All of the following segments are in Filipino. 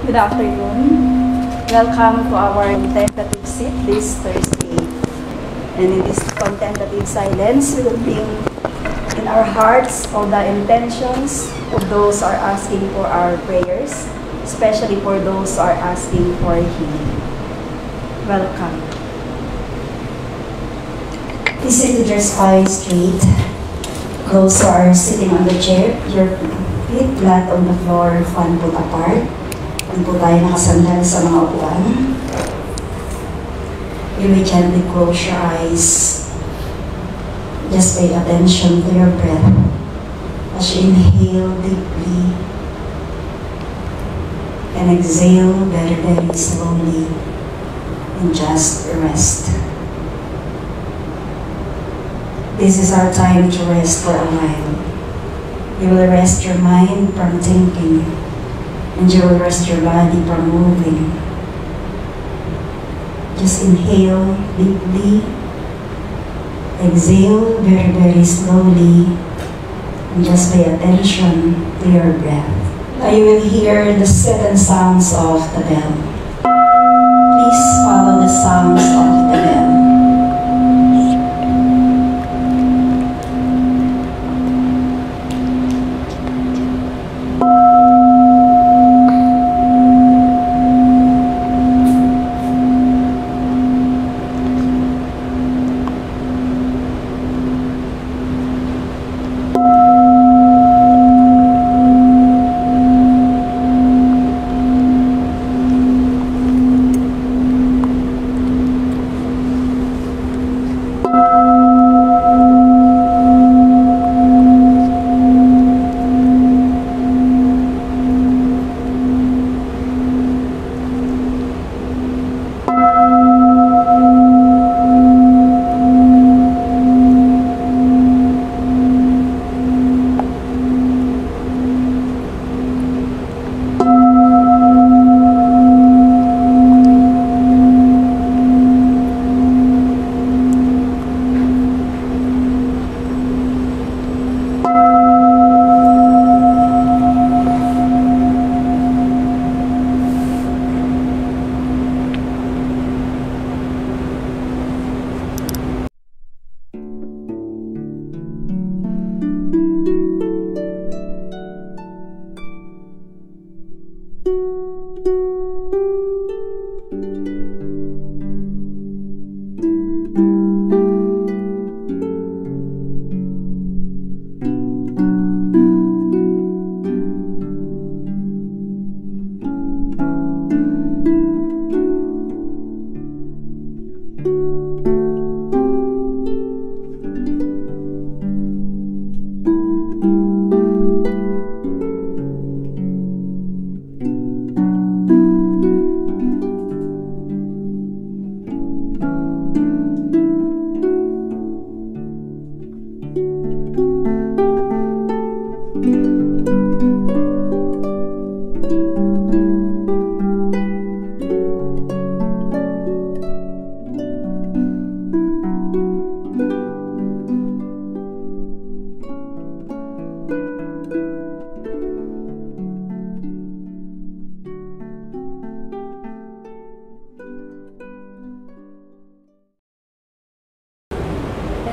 Good afternoon. Welcome to our contemplative sit this Thursday. And in this contemplative silence, we will bring in our hearts all the intentions of those who are asking for our prayers, especially for those who are asking for healing. Welcome. Please sit with your spine straight. Close to our sitting on the chair. Your feet flat on the floor, fan put apart. Hindi po tayo nakasandal sa mga upuan. You may gently close your eyes. Just pay attention to your breath. As you inhale deeply and exhale very, very slowly, and just rest. This is our time to rest for a while. You will rest your mind from thinking, and you will rest your body from moving. Just inhale deeply, exhale very, very slowly, and just pay attention to your breath. Now you will hear the 7 sounds of the bell. Please follow the sounds of the bell.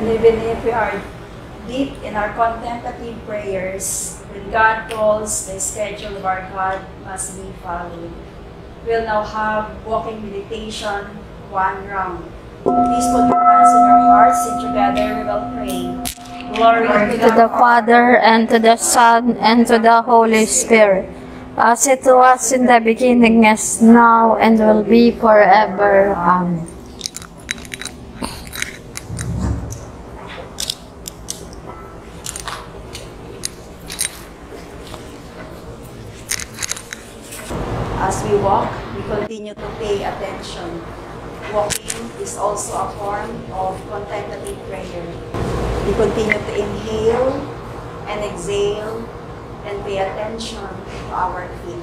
And even if we are deep in our contemplative prayers, when God calls, the schedule of our God must be followed. We'll now have walking meditation, 1 round. Please put your hands on your hearts and together we will pray. Glory to the Father, and to the Son, and to the Holy Spirit, as it was in the beginning, is now, and will be forever. Amen. As we walk, we continue to pay attention. Walking is also a form of contemplative prayer. We continue to inhale and exhale and pay attention to our feet.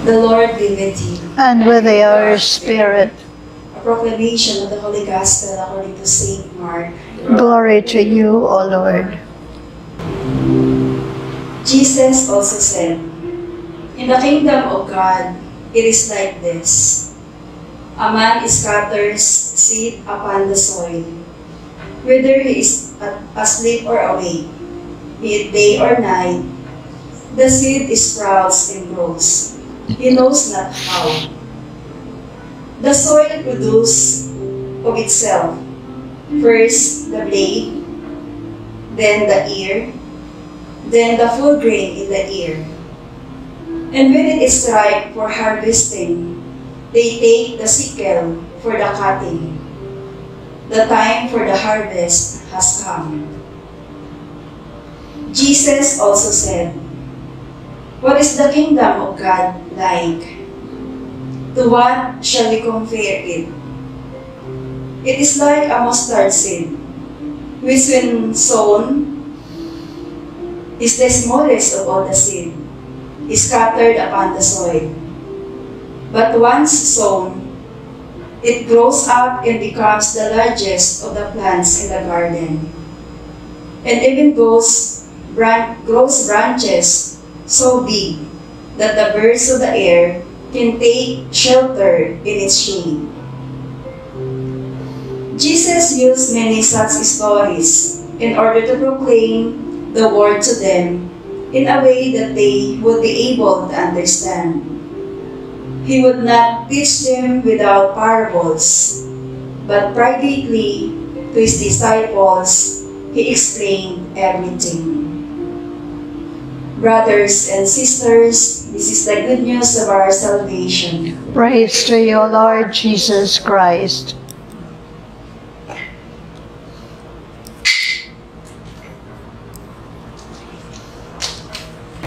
The Lord be with you. And with your spirit. A proclamation of the Holy Gospel according to Saint Mark. Glory to you, O Lord. Jesus also said, "In the kingdom of God, it is like this. A man scatters seed upon the soil. Whether he is asleep or awake, be it day or night, the seed sprouts and grows. He knows not how. The soil produces of itself, first the blade, then the ear, then the full grain in the ear. And when it is ripe for harvesting, they take the sickle for the cutting. The time for the harvest has come. Jesus also said, "What is the kingdom of God like? To what shall we compare it? It is like a mustard seed, which when sown is the smallest of all the seed, is scattered upon the soil. But once sown, it grows up and becomes the largest of the plants in the garden, and even grows branches so big that the birds of the air can take shelter in its shade." Jesus used many such stories in order to proclaim the word to them in a way that they would be able to understand. He would not teach them without parables, but privately to his disciples, he explained everything. Brothers and sisters, this is the good news of our salvation. Praise to you, Lord Jesus Christ.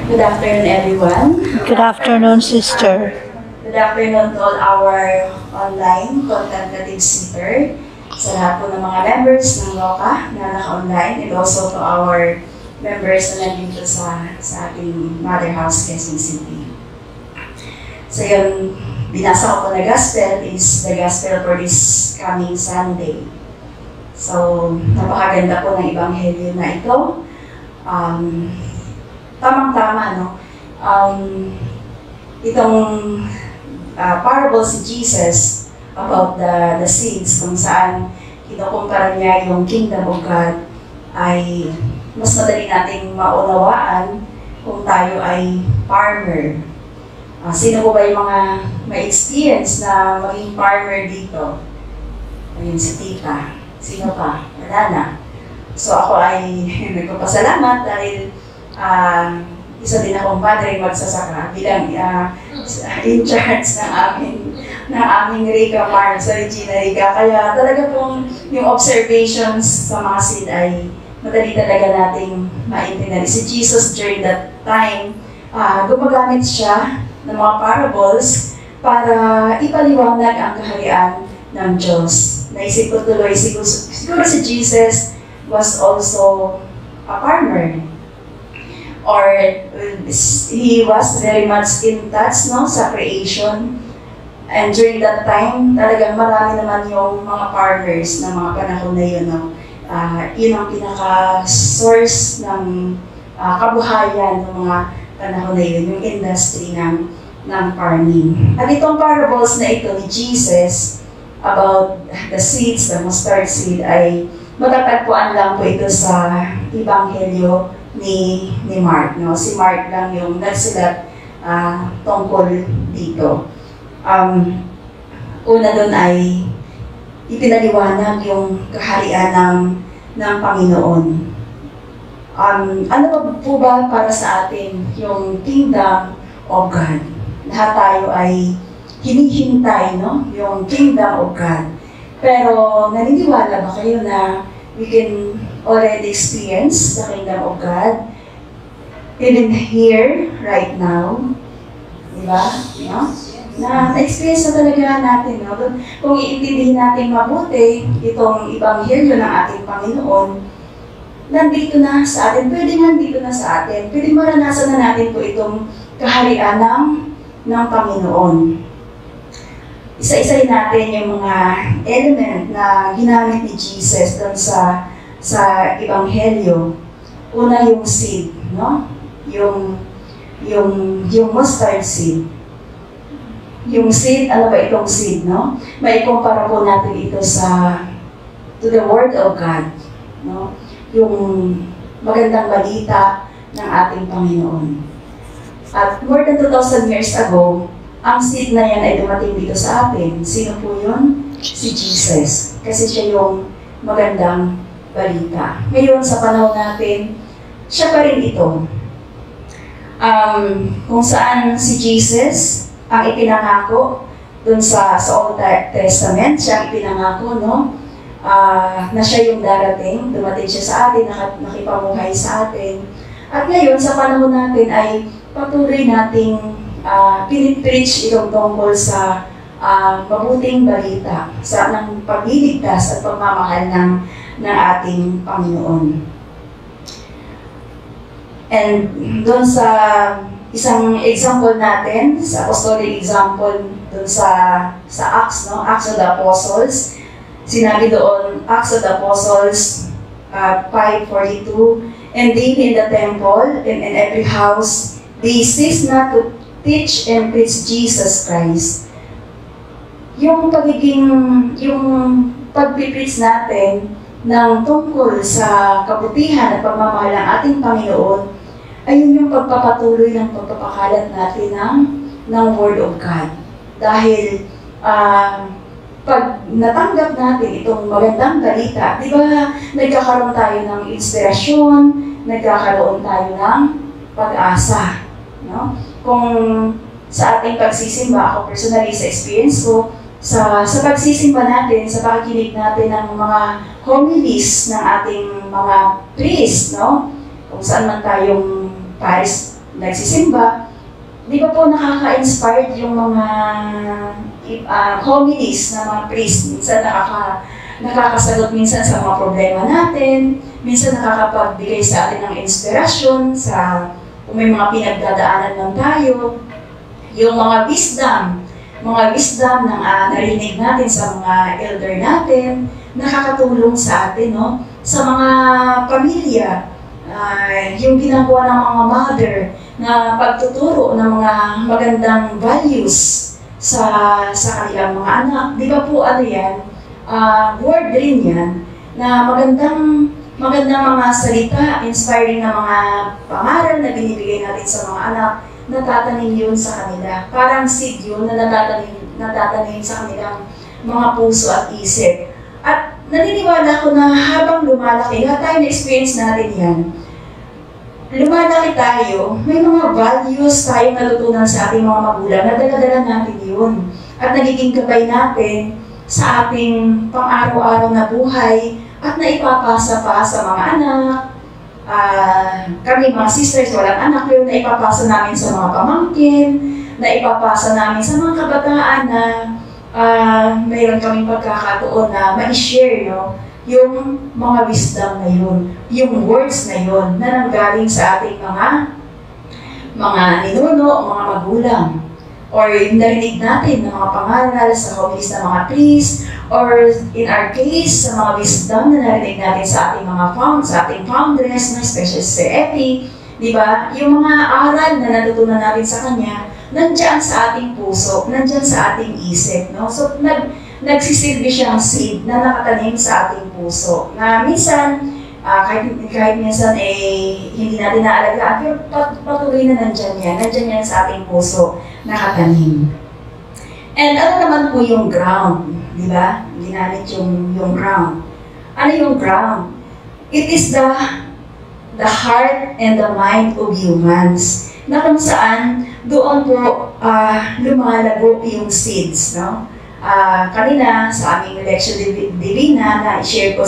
Good afternoon, everyone. Good afternoon, sister. Good afternoon to all our online contemplative seeker, sa lahat po ng mga members ng LOCA na naka-online, and also to our members na nandito sa ating Mother House, Quezon City. So yung binasa ko po na gospel is the gospel for this coming Sunday. So, napakaganda po ng ebanghelyo na ito. Tamang-tama, no? Itong parable si Jesus about the seeds, kung saan kinukumpara niya yung kingdom of God, ay mas madali nating maunawaan kung tayo ay farmer. Sino po ba yung mga may experience na maging farmer dito? Ayun, si Tita. Sino pa? Wala na. So ako ay nagpapasalamat dahil isa din akong padre magsasaka bilang in charge ng aming Rica Farm sa Regina Rica. Kaya talaga pong yung observations sa mga seed ay madali talaga nating maintindihan. Si Jesus during that time, gumagamit siya ng mga parables para ipaliwanag ang kaharian ng Diyos. Naisip ko tuloy, siguro si Jesus was also a farmer. Or he was very much in touch, no, sa creation. And during that time, talagang marami naman yung mga farmers ng mga panahon na yun. No? Yun ang pinaka-source ng kabuhayan ng mga panahon na yun, yung industry ng farming. At itong parables na ito ni Jesus about the seeds, the mustard seed, ay matatagpuan lang po ito sa Ebanghelyo ni Mark. No? Si Mark lang yung nagsulat tungkol dito. Una doon ay ipinaliwanag yung kaharian ng Panginoon. Ano po ba para sa atin yung kingdom of God? Lahat tayo ay hinihintay, no? Yung kingdom of God. Pero naniniwala ba kayo na we can already experience the kingdom of God even here, right now? Diba? No? Na-experience na talaga natin. No? Kung iintindihin natin mabuti itong ebanghelyo ng ating Panginoon, nandito na sa atin, pwede nandito na sa atin, pwede maranasan na natin po itong kaharian ng Panginoon. Isa-isayin natin yung mga element na ginamit ni Jesus doon sa Ebanghelyo. Una yung seed, no? Yung mustard seed. Yung seed, ano ba itong seed, no? Maikumpara po natin ito to the Word of God, no? Yung magandang balita ng ating Panginoon. At more than 2,000 years ago, ang seed na yan ay dumating dito sa atin. Sino po yun? Si Jesus. Kasi siya yung magandang balita. Ngayon, sa panahon natin, siya pa rin ito. Kung saan si Jesus ang ipinangako dun sa Old Testament, siya ipinangako, no? Na siya yung darating, dumating siya sa atin, nakipamuhay sa atin. At ngayon, sa panahon natin ay patuloy nating pinipreach itong tungkol sa mabuting balita, sa ng pagliligtas at pagmamahal ng ating Panginoon. And doon sa isang example natin, sa apostolic example, doon sa Acts, no? Acts of the Apostles, sinabi doon, Acts of the Apostles 5:42, and daily in the temple and in every house, they cease not to teach and preach Jesus Christ. Yung pag-preach natin ng tungkol sa kabutihan at pagmamahal ng ating Panginoon, ayun yung pagpapatuloy ng pagpapakalat natin ng Word of God. Dahil pag natanggap natin itong magandang balita, di ba nagkakaroon tayo ng inspirasyon, nagkakaroon tayo ng pag-asa. No? Kung sa ating pagsisimba, ako personally sa experience ko, sa pagsisimba natin, sa pakikinig natin ng mga homilies ng ating mga priest, no? Kung saan man tayong paris nagsisimba, di ba po nakaka-inspired yung mga homilies ng mga priest? Minsan nakakasagot minsan sa mga problema natin, minsan nakakapagbigay sa atin ng inspirasyon sa kung may mga pinagdadaanan lang tayo. Yung mga wisdom ng narinig natin sa mga elder natin, nakakatulong sa atin, no? Sa mga pamilya, yung ginagawa ng mga mother na pagtuturo ng mga magandang values sa kanilang mga anak. Di ba po ano yan? Word rin yan na magandang mga salita, inspiring na mga pangaral na binibigay natin sa mga anak, natatanim yun sa kanila. Parang seed yun na natatanim sa kanilang mga puso at isip. At naniniwala ko na habang lumalaki, lahat tayo na-experience natin yan. Lumalaki tayo, may mga values tayong natutunan sa ating mga magulang na dala-dala natin yun. At nagiging gabay natin sa ating pang-araw-araw na buhay at naipapasa pa sa mga anak. Kami mga sisters, walang anak, pero naipapasa namin sa mga pamangkin, naipapasa namin sa mga kabataan na mayroon kaming pagkakataon na ma-share, no? Yung mga wisdom na yun, yung words na yun na nanggaling sa ating mga ninuno, mga magulang. Or yung narinig natin ng mga pangaral sa homilies ng mga priest, or in our case, sa mga wisdom na narinig natin sa ating foundress, no? Especially si Epi, di ba? Yung mga aral na natutunan natin sa kanya, nandyan sa ating puso, nandyan sa ating isip, no? So, nagsisilbi siyang seed na nakatanim sa ating puso. Na minsan, kahit minsan hindi natin naalagaan, pero patuloy na nandyan yan sa ating puso, nakatanim. And ano naman po yung ground, di ba? Ginamit yung ground. Ano yung ground? It is the heart and the mind of humans, na kung saan doon po lumalago yung seeds, no? Kanina sa aming lecture divina na i-share ko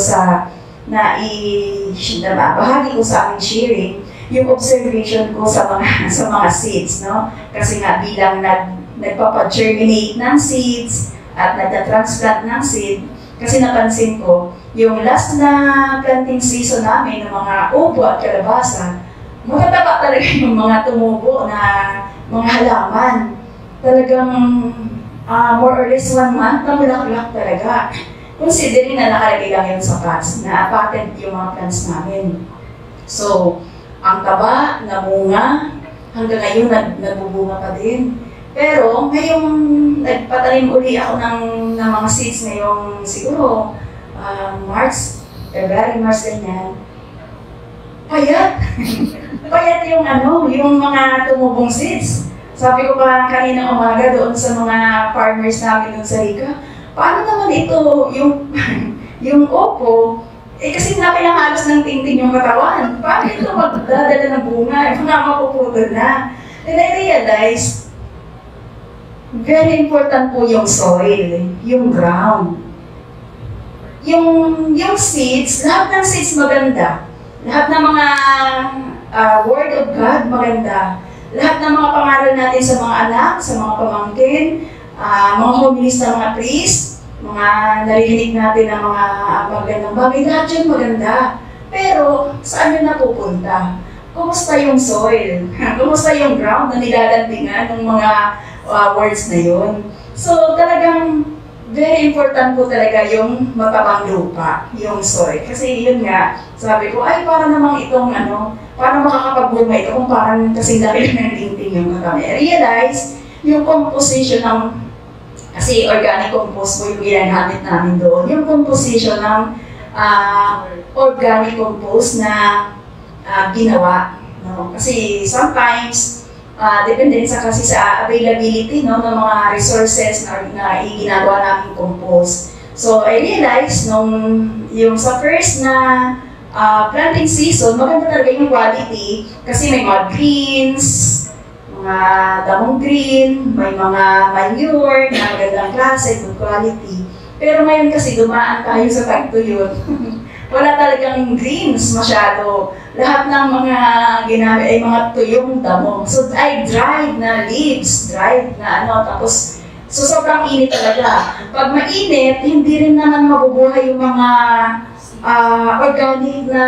bahagi ko sa aming sharing, yung observation ko sa mga seeds, no? Kasi nga bilang nagpapa-germinate ng seeds at nagta-transplant ng seed, kasi napansin ko, yung last na planting season namin ng mga upo at kalabasa, matataba talaga yung mga tumubo na mga halaman. Talagang more or less 1 month na bulaklak talaga. Considering na nakalagay lang yun sa plants, na patent yung mga plants namin. So, ang taba, namunga, hanggang ngayon nagbubunga pa din. Pero ngayong nagpatanim uli ako ng mga seeds ngayong siguro March, ganyan, payat. Payat yung mga tumubong seeds. Sabi ko pa kanina umaga doon sa mga farmers namin doon sa Rica, paano naman ito, yung opo, kasi napayahalos ng tingting yung katawan. Paano ito magdadala ng bunga? Mga mapuputol na. And I realized, very important po yung soil, yung ground. Yung seeds, lahat ng seeds maganda. Lahat ng mga Word of God maganda. Lahat ng mga pangaral natin sa mga anak, sa mga pamangkin, mga homiles ng mga priest, mga narinig natin ng mga magandang bagay, lahat yun maganda. Pero, saan yun napupunta? Kumusta yung soil? Kumusta yung ground na nilalantingan ng mga words na yun? So, talagang very important po talaga yung matabang lupa, yung soil. Kasi yun nga, sabi ko, ay para namang itong para makakapagbunga ito kung parang kasing laki ng linting yung katami. I realize, yung composition ng, kasi organic compost po yung ginagamit namin doon, yung composition ng organic compost na ginawa. No? Kasi sometimes, depende rin kasi sa availability ng mga resources na ginagawa namin compost. So, I realized yung sa first na planting season, maganda talaga yung quality kasi may mga greens, mga damong green, may mga manure na magandang klase, good quality. Pero ngayon kasi dumaan tayo sa tagtuyot. Wala talagang greens masyado. Lahat ng mga ginamit ay mga tuyong damo. So, ay dried na leaves, dried na tapos, so sobrang init talaga. Pag mainit, hindi rin naman mabubuhay yung mga organic na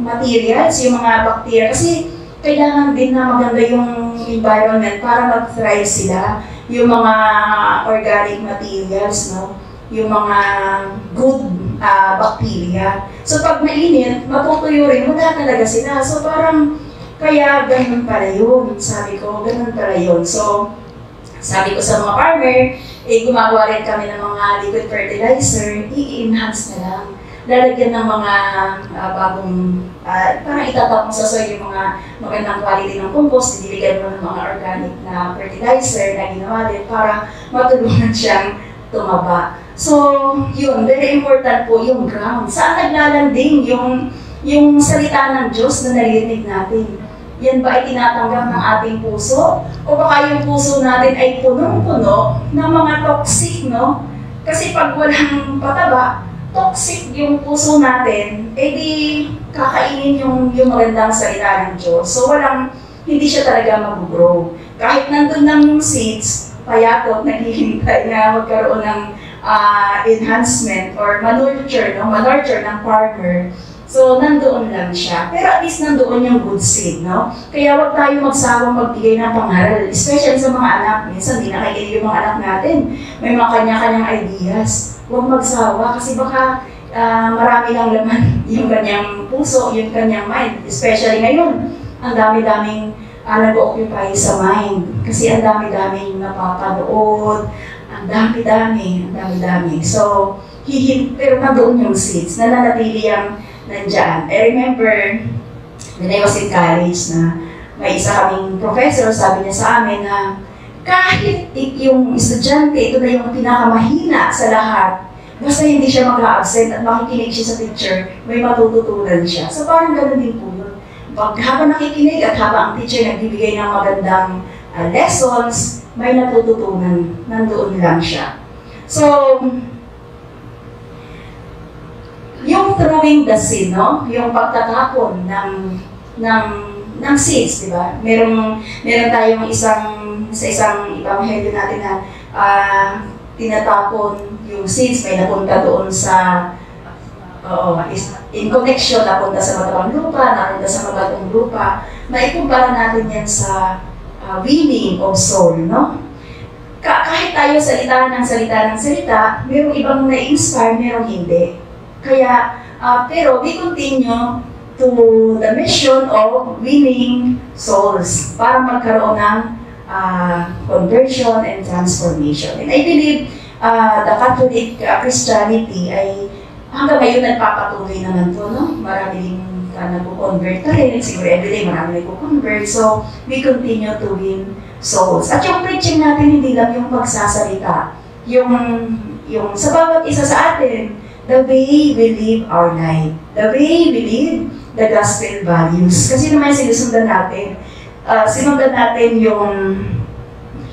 materials, yung mga bacteria. Kasi, kailangan din na maganda yung environment para mag-thrive sila. Yung mga organic materials, no? Yung mga good bacteria. So pag mainit, matutuyo rin, wala talaga sila. So parang, kaya ganun pala yun. Sabi ko, ganun pala yun. So, sabi ko sa mga farmer, gumagawa rin kami ng mga liquid fertilizer, i-enhance na lang. Lalagyan ng mga bagong, parang itatap mo sa soil yung mga magandang quality ng compost, dibigyan mo ng mga organic na fertilizer na ginawa din para matulungan siyang tumaba. So, yun, very important po yung ground. Saan naglalanding yung salita ng Diyos na narinig natin? Yan ba ay tinatanggap ng ating puso? O baka yung puso natin ay punong-puno ng mga toxic, no? Kasi pag walang pataba, toxic yung puso natin, di kakainin yung magandang salita ng Diyos. So, hindi siya talaga mag-grow. Kahit nandun ng seeds, payatot, naghihintay na magkaroon ng enhancement or manurture ng farmer. So, nandoon lang siya. Pero at least nandoon yung good seed, no? Kaya wag tayo magsawang magbigay ng pangaral, especially sa mga anak. Minsan, di nakikinig yung mga anak natin. May mga kanya-kanyang ideas. Huwag magsawa kasi baka marami lang laman yung kanyang puso, yung kanyang mind. Especially ngayon, ang dami-daming nag-occupy sa mind. Kasi ang dami-daming napapanood, ang dami-dami. So, pero nandoon yung seeds, nananatili ang nandyan. I remember, when I was in college, na may isa kaming professor, sabi niya sa amin na kahit yung estudyante, ito na yung pinakamahina sa lahat, basta hindi siya mag-a-absent at makikinig siya sa teacher, may matututunan siya. So parang gano'n din po yun. Habang nakikinig at habang ang teacher nagbibigay ng magandang lessons, may natututunan, nandoon lang siya. So, yung throwing the seed, no? Yung pagtatapon ng seeds, di ba? Meron tayong sa isang ebanghelyo natin na tinatapon yung seeds, may napunta doon sa in connection, napunta sa matabang lupa, napunta sa mabatong lupa. Maikumpara natin yan sa winning of soul, no? Kahit tayo salita ng salita, merong ibang na-inspire, merong hindi. Kaya, pero we continue to the mission of winning souls para magkaroon ng conversion and transformation. And I believe the Catholic Christianity ay hanggang ngayon nagpapatuloy naman to, no? Marami din nagko-convert na rin. Siguro everyday marami nagko-convert. So, we continue to win souls. At yung preaching natin, hindi lang yung pagsasalita. Yung sa bawat isa sa atin, the way we live our life, the way we live the gospel values. Kasi naman sinusundan natin. Sinundan natin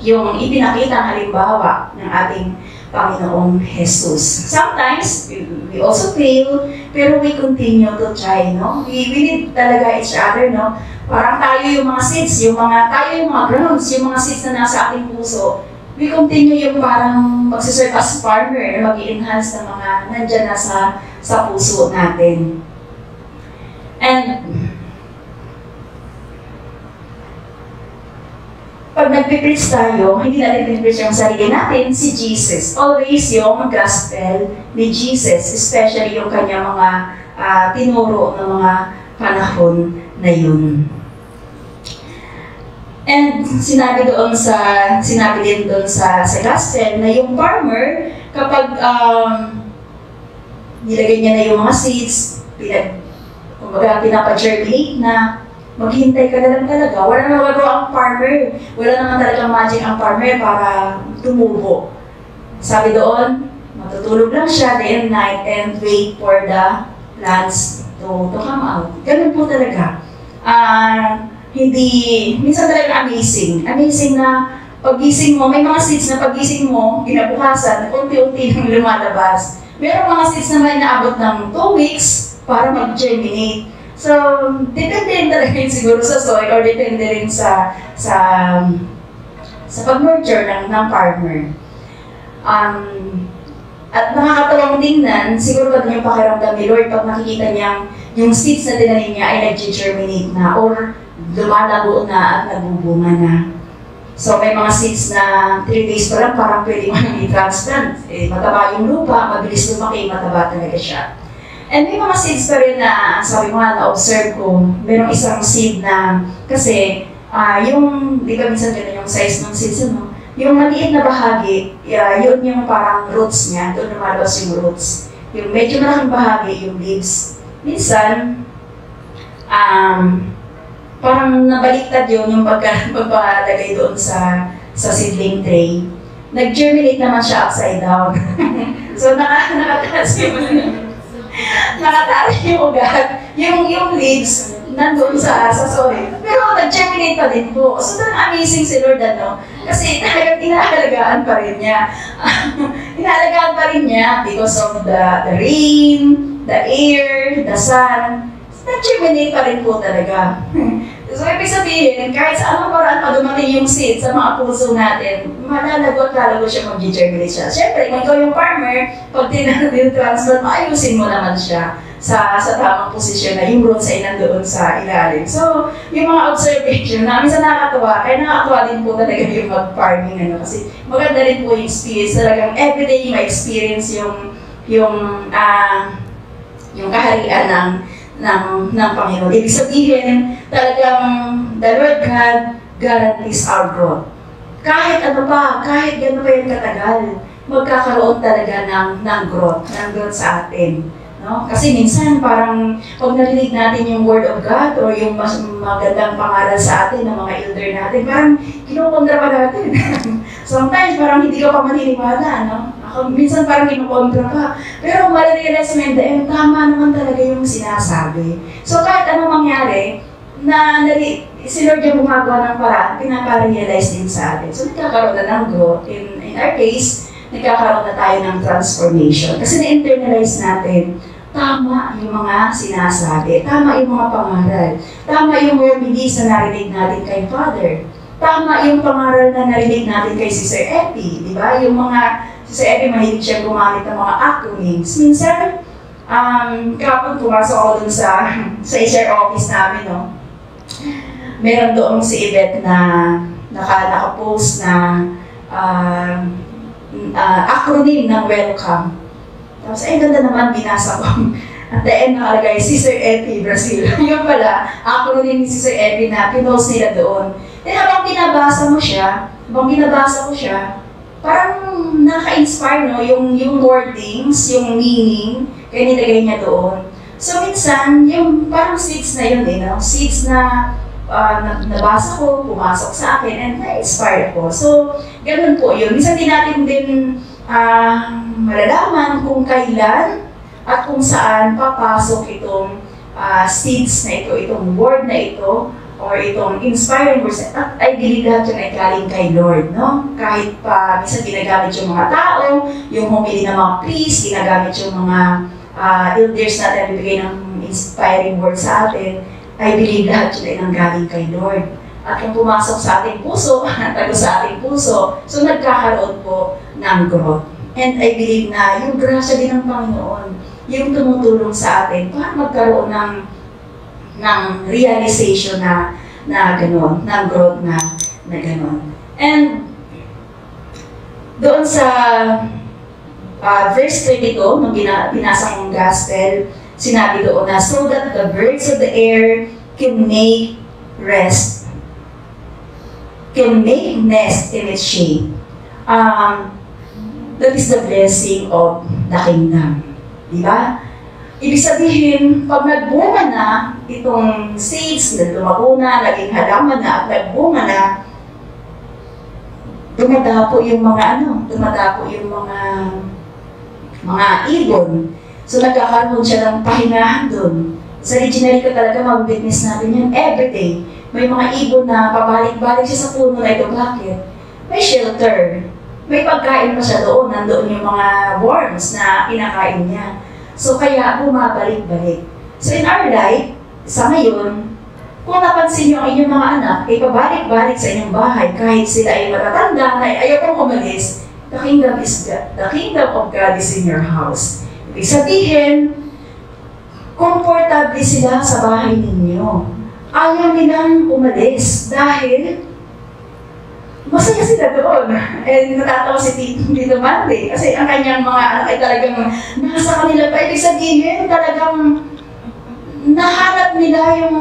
yung ipinakita halimbawa ng ating Panginoong Jesus. Sometimes, we also fail, pero we continue to try, no? We need talaga each other, no? Parang tayo yung mga seeds, tayo yung mga grounds, yung mga seeds na nasa ating puso. We continue yung parang magsiserve as farmer, mag-i-enhance ng mga nandyan na sa puso natin. And pag nagpipreach tayo, hindi natin pipreach yung sarili natin, si Jesus. Always yung gospel ni Jesus, especially yung kanyang mga tinuro ng mga panahon na yun. And sinabi din doon sa gospel na yung farmer, kapag nilagay niya na yung mga seeds, pinapa-germinate na, maghintay ka na lang talaga. Wala naman magagawa ang farmer. Wala naman talagang magic ang farmer para tumubo. Sabi doon, matutulog lang siya day and night and wait for the plants to come out. Ganun po talaga. Minsan talaga amazing. Amazing na paggising mo, may mga seeds na paggising mo, kinabukasan, unti-unti nang lumalabas. Meron mga seeds na may naabot ng 2 weeks para mag-germinate. So, depende rin talaga yun siguro sa soil or depende rin sa pag-nurture ng farmer. At nakakatawang tingnan, siguro ba yung pakiramdam ni Lord pag nakikita niya yung seeds na tinanim niya ay nag-germinate na or lumalago na at nagbubunga na. So may mga seeds na 3 days pa lang parang pwede mo nang i-transplant. Mataba yung lupa, mabilis lumaki, mataba talaga siya. And may mga seeds pa rin na, sabi mo nga, na-observe ko, merong isang seed na, kasi di ba minsan ganun yung size ng seeds, ano? Yung maliit na bahagi, yun yung parang roots niya, doon lumalabas yung roots. Yung medyo malaking bahagi, yung leaves. Minsan, parang nabaliktad yung pagpalagay doon sa seedling tray. Nag-germinate naman siya upside down. So, nakataas yung ugat. Yung leaves, nandun sa soil. Pero nag-germinate pa din po. So, amazing si Lord, ano? Kasi talagang inaalagaan pa rin niya. Inaalagaan pa rin niya because of the rain, the air, the sun. Nag-germinate pa rin po talaga. So, ibig sabihin, kahit sa anong paraan pa dumating yung seed sa mga puso natin, malalago at lalago siya mag-germinate siya. Siyempre, kung ikaw yung farmer, pag tinatransplant, maayusin mo naman siya sa tamang posisyon na yung roots ay nandoon sa ilalim. So, yung mga observation na minsan nakakatuwa, kaya nakakatuwa din po talaga yung mag-farming. Kasi maganda rin po yung experience. Talagang everyday ma-experience yung kaharian ng Panginoon. Ibig sabihin, talagang the Lord God guarantees our growth. Kahit ano pa, kahit gano'n pa yung katagal, magkakaroon talaga ng growth sa atin. No? Kasi minsan parang pag narinig natin yung Word of God or yung mas magandang pangaral sa atin ng mga elder natin, parang kinukontra pa natin. Sometimes parang hindi ka pa maniniwala, no? Minsan parang kinukontra pa. Pero marirealize mo yun, tama naman talaga yung sinasabi. So kahit ano mangyari, si Lord yung gumagawa ng paraan, pinapa-realize din sa atin. So nagkakaroon na ng growth. In our case, nagkakaroon na tayo ng transformation. Kasi na-internalize natin, tama yung mga sinasabi, tama yung mga pangaral, tama yung remedies na narinig natin kay Father, tama yung pangaral na narinig natin kay Sister Epi, di ba? Yung mga, Sister Epi mahilig siya gumamit ng mga acronyms. Minsan, kapag pumasok ako dun sa HR office namin, no? Meron doon si Yvette na naka-post na acronym ng welcome. Tapos, ay ganda naman, binasa ko. At the end, nakalagay, Sister Epi, Brazil. Yung pala, acronym ni Sister Epi na pinost nila doon. Then, habang binabasa ko siya, parang naka-inspire, no? Yung wordings, yung meaning, kaya nilagay niya doon. So, minsan, yung parang seeds na yun, no? Seeds na nabasa ko, pumasok sa akin, and na-inspire ko. So, ganun po yun. Minsan din natin malalaman kung kailan at kung saan papasok itong seeds na ito, itong word na ito, or itong inspiring words, at I believe lahat yun ay galing kay Lord, no? Kahit pa minsan ginagamit yung mga tao, yung humili ng mga priest, ginagamit yung mga elders natin, bibigay ng inspiring words sa atin, I believe lahat yun ay nanggaling kay Lord. At kung pumasok sa ating puso, tago sa ating puso, so nagkakaroon po ng growth. And I believe na yung grasya din ng Panginoon, yung tumutulong sa atin para magkaroon ng realization na gano'n, ng growth na gano'n. And doon sa verse 22, nung binasa kong gospel, sinabi doon na, so that the birds of the air can make rest, can make nest in its shade. That is the blessing of the kingdom. Diba? Ibig sabihin, pag nagbunga na itong seeds na lumago na, naging halaman na at nagbunga na, dumadapo yung mga ibon. So nagkakaroon siya ng pahingahan doon. Sa Regenery ko talaga mag-witness natin yan everyday. May mga ibon na pabalik-balik siya sa puno na ito. Bakit? May shelter. May pagkain pa siya doon. Nandoon yung mga worms na kinakain niya. So kaya bumabalik-balik. So in our life, sa ngayon, kung napansin niyo ang inyong mga anak, ay pabalik-balik sa inyong bahay kahit sila ay matatanda na ayaw pong umalis, the kingdom of God is in your house. Ibig sabihin, komportable sila sa bahay ninyo. Ayaw nilang umalis dahil masaya sila doon. And natatawa si Tito Mandy kasi ang kanyang mga anak ay talagang nasa kanila pa. Ibig sabihin, talagang nahanap nila yung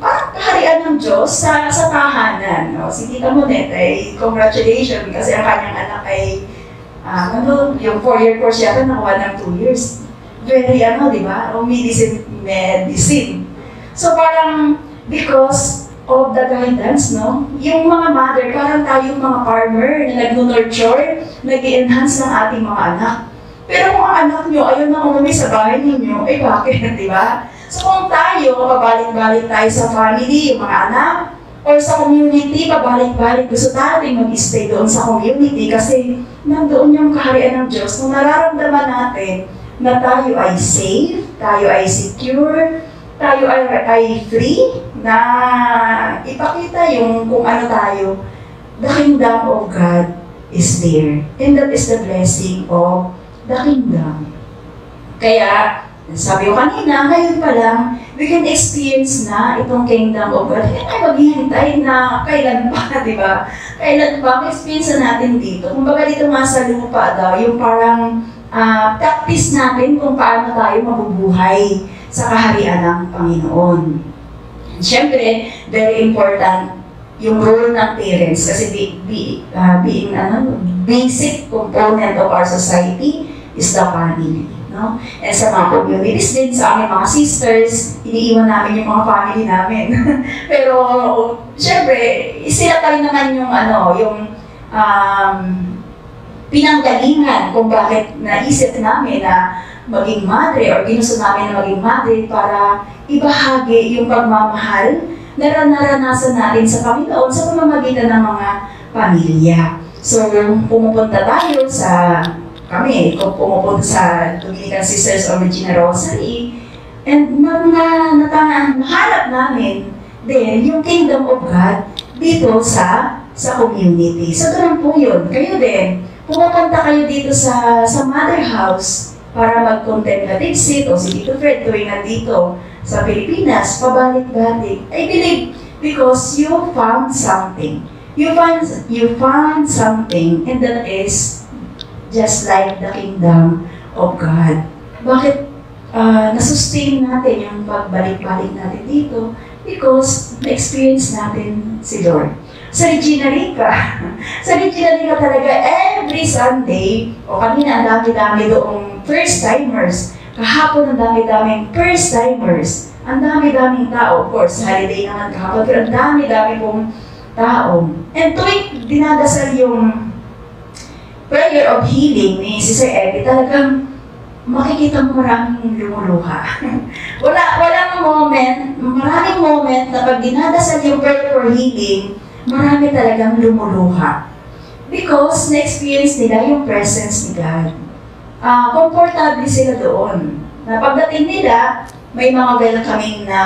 kaharian ng Diyos sa tahanan. No? Si Tita Monet ay congratulations kasi ang kanyang anak ay yung 4-year course yata nakuha ng 2 years. Very di ba? Medicine. So parang because of the guidance, no? Yung mga mother, parang tayong mga farmer na nag-nurture, nag-enhance ng ating mga anak. Pero kung ang anak nyo ayaw na umami sa bahay ninyo, eh bakit, di ba? So kung tayo, pabalik-balik tayo sa family, yung mga anak, or sa community, pabalik-balik, gusto natin mag-stay doon sa community kasi nandoon yung kaharian ng Diyos. Kung nararamdaman natin na tayo ay safe, tayo ay secure, tayo ay free, na ipakita yung kung ano tayo, the kingdom of God is there. And that is the blessing of the kingdom. Kaya, sabi ko kanina, ngayon pa lang, we can experience na itong kingdom of God. Hindi tayo maghihintay na kailan pa, di ba? Kailan pa, experience na natin dito. Kung baga dito nga sa lupa daw, yung parang practice natin kung paano tayo mabubuhay sa kaharian ng Panginoon. Siyempre, very important yung role ng parents kasi being basic component of our society is the family. No? And sa mga communities din, sa aming mga sisters, iniiwan namin yung mga family namin. Pero, syempre, sila pa rin naman yung, pinanggalingan kung bakit naisip namin na maging madre or ginusto namin na maging madre para ibahagi yung pagmamahal na naranasan natin sa Panginoon sa pamamagitan ng mga pamilya. So, pumupunta tayo pumupunta sa Dominican Sisters of Regina Rosary, and nahanap namin din yung Kingdom of God dito sa community. So, ganun po yun. Kayo din, pumupunta kayo dito sa Mother House para mag-contemplative sit, o si Tito Fred tuwing nandito sa Pilipinas, pabalik-balik. I believe because you found something. You found something, and that is just like the kingdom of God. Bakit nasustain natin yung pagbalik-balik natin dito? Because na-experience natin si Lord. Sa Regina Rica. Sa Regina Rica talaga, every Sunday, o kanina ang dami-dami doong first-timers. Kahapon ang dami-daming first-timers. Ang dami-daming tao. Of course, holiday naman kahapon, pero ang dami-dami pong tao. And tuwing dinadasal yung prayer of healing ni Sister Evie, talagang makikita mo maraming lumuluha. Walang maraming moment na pag dinadasal yung prayer for healing, marami talagang lumuluha. Because na-experience nila yung presence ni God. Comfortable sila doon. Na pagdating nila, may mga welcoming na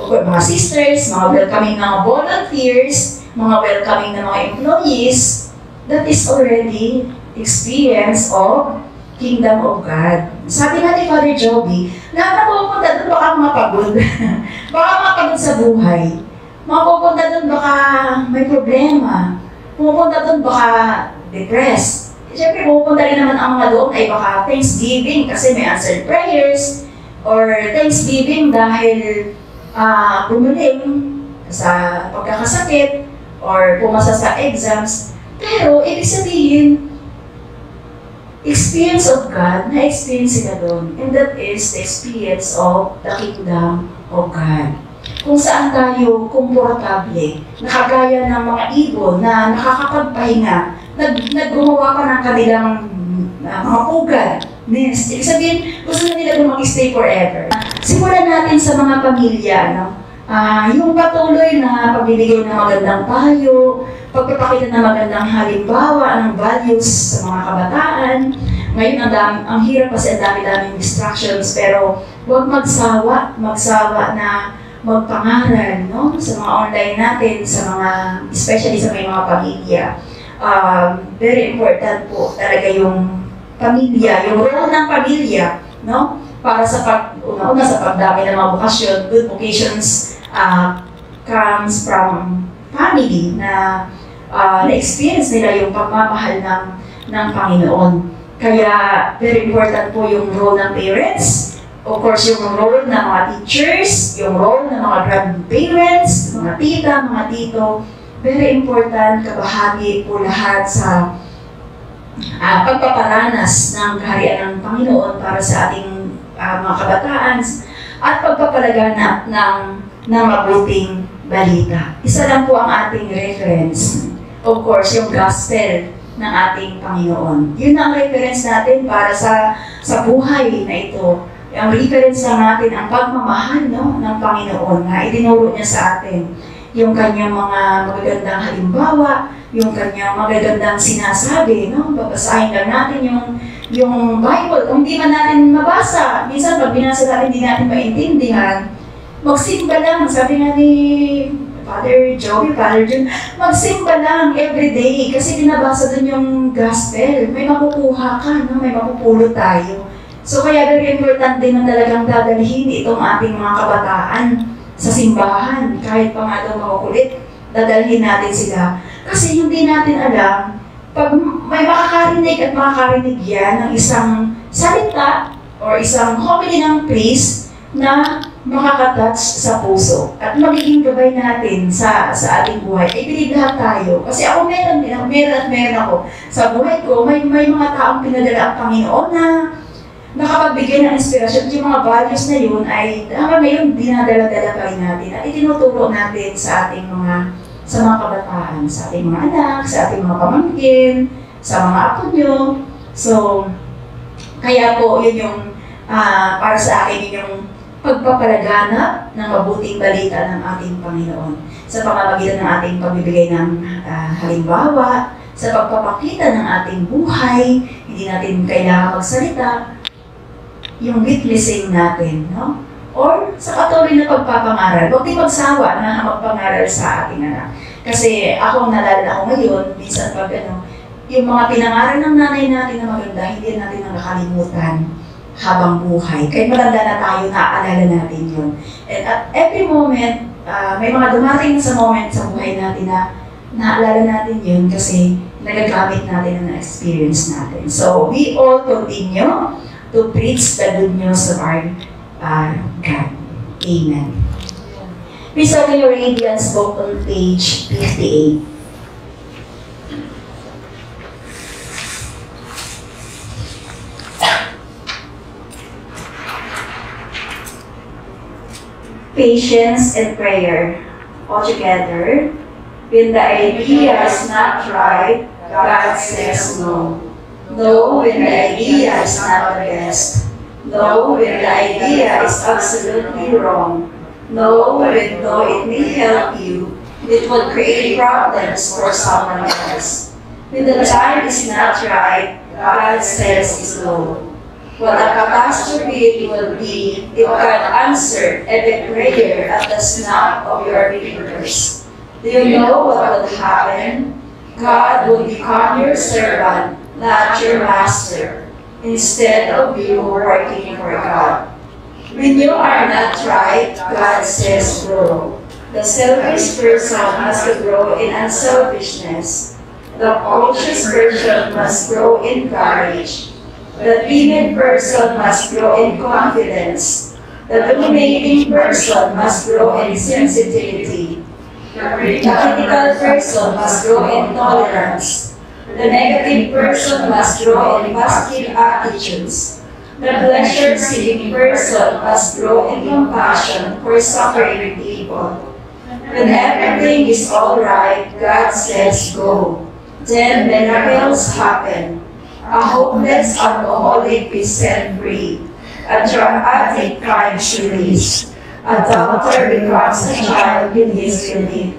mga sisters, mga welcoming na mga volunteers, mga welcoming na mga employees. That is already experience of Kingdom of God. Sabi nga ni Father Joby, lahat na pupunta doon baka mapagod. Baka mapagod sa buhay. Mapupunta doon baka may problema. Pupunta doon baka depressed. Siyempre, pupunta rin naman ang mga doon ay baka Thanksgiving kasi may answered prayers or Thanksgiving dahil gumaling sa pagkakasakit or pumasa sa exams. Pero, ibig sabihin, experience of God, na-experience sila doon. And that is the experience of the Kingdom of God. Kung saan tayo komportable, nakagaya ng mga ibon na nakakapagpahinga, naggumawa pa ng kanilang mga pugad, nest. Ibig sabihin, gusto na nila mag-stay forever. Simulan natin sa mga pamilya, no? Yung patuloy na pagbibigay ng magandang payo, pagpapakita ng magandang halimbawa ng values sa mga kabataan. Ngayon, ang hirap kasi ang dami-daming distractions, pero huwag magsawa na magpangaral, no? Sa mga online natin, especially sa may mga pamilya. Very important po talaga yung pamilya, yung role ng pamilya, no? Para sa una sa pagdami ng mga bokasyon, good vocations comes from family na na-experience nila yung pagmamahal ng Panginoon. Kaya very important po yung role ng parents, of course yung role ng mga teachers, yung role ng mga grandparents, mga tita, mga tito. Very important, kabahagi po lahat sa pagpaparanas ng kaharian ng Panginoon para sa ating mga kabataan at pagpapalaganap ng mabuting balita. Isa lang po ang ating reference. Of course, yung gospel ng ating Panginoon. Yun ang reference natin para sa buhay na ito. Ang reference na natin ang pagmamahal, no, ng Panginoon na itinuro niya sa atin. Yung kanyang mga magagandang halimbawa, yung kanyang magagandang sinasabi, no? Babasahin lang natin yung Bible. Kung di man natin mabasa, minsan pag binasa natin, hindi natin maintindihan, magsimba lang. Sabi nga ni Father Joey, Father Jun, magsimba lang everyday kasi binabasa dun yung gospel. May makukuha ka, no? May mapupulot tayo. So kaya very important din na talagang dadalhin itong ating mga kabataan sa simbahan. Kahit pa nga daw makukulit, dadalhin natin sila. Kasi hindi natin alam, pag may makakarinig at makakarinig yan ng isang salita or isang homily ng priest na makakatouch sa puso at magiging gabay natin sa ating buhay. Believe lahat tayo. Kasi ako meron ako. Sa buhay ko, may mga taong pinadala ang Panginoon na nakapagbigay ng inspirasyon. Yung mga values na yun ay hanggang ngayon dinadala-dala pa rin natin at itinuturo natin sa mga kabataan, sa ating mga anak, sa ating mga pamangkin, sa mga apo nyo. So, kaya po yun yung para sa akin yun yung pagpapalaganap ng mabuting balita ng ating Panginoon sa pamamagitan ng ating pagbibigay ng halimbawa, sa pagpapakita ng ating buhay, hindi natin kailangan magsalita, yung witnessing natin, no? Or sa patuloy na pagpapangaral. Huwag din magsawa na magpangaral sa ating anak. Kasi ako, nalala ko ngayon, minsan pag yung mga pinangaral ng nanay natin na maganda, hindi natin nakakalimutan habang buhay. Kahit malanda na tayo, naaalala natin yun. And at every moment, may mga dumating sa moment sa buhay natin na naaalala natin yun kasi nagagamit natin ang experience natin. So, we all continue to preach the good news of our God. Amen. Please open your Radiance book on page 58. Patience and prayer. All together. When the idea is not right, God says no. No, when the idea is not the best, No, when the idea is absolutely wrong. No, when though it may help you, it will create problems for someone else. When the time is not right, God says is no. What a catastrophe it will be if God answered every prayer at the snap of your fingers. Do you know what will happen? God will become your servant, not your master, instead of you working for God. When you are not right, God says grow. The selfish person has to grow in unselfishness. The cautious person must grow in courage. The timid person must grow in confidence. The dominating person must grow in sensitivity. The critical person must grow in tolerance. The negative person must grow in positive attitudes. The pleasure-seeking person must grow in compassion for suffering people. When everything is all right, God says go. Then miracles happen. A hopeless alcoholic is set free. A drug addict finds release. A doctor becomes a child in his relief.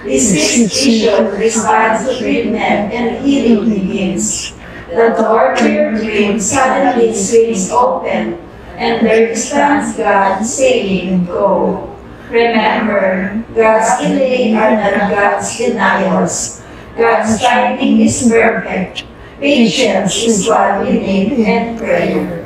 Diseased vision responds to treatment and healing begins. The door to your dream suddenly swings open, and there stands God saying, go. Remember, God's delay are not God's denials. God's timing is perfect. Patience is what we need, and prayer.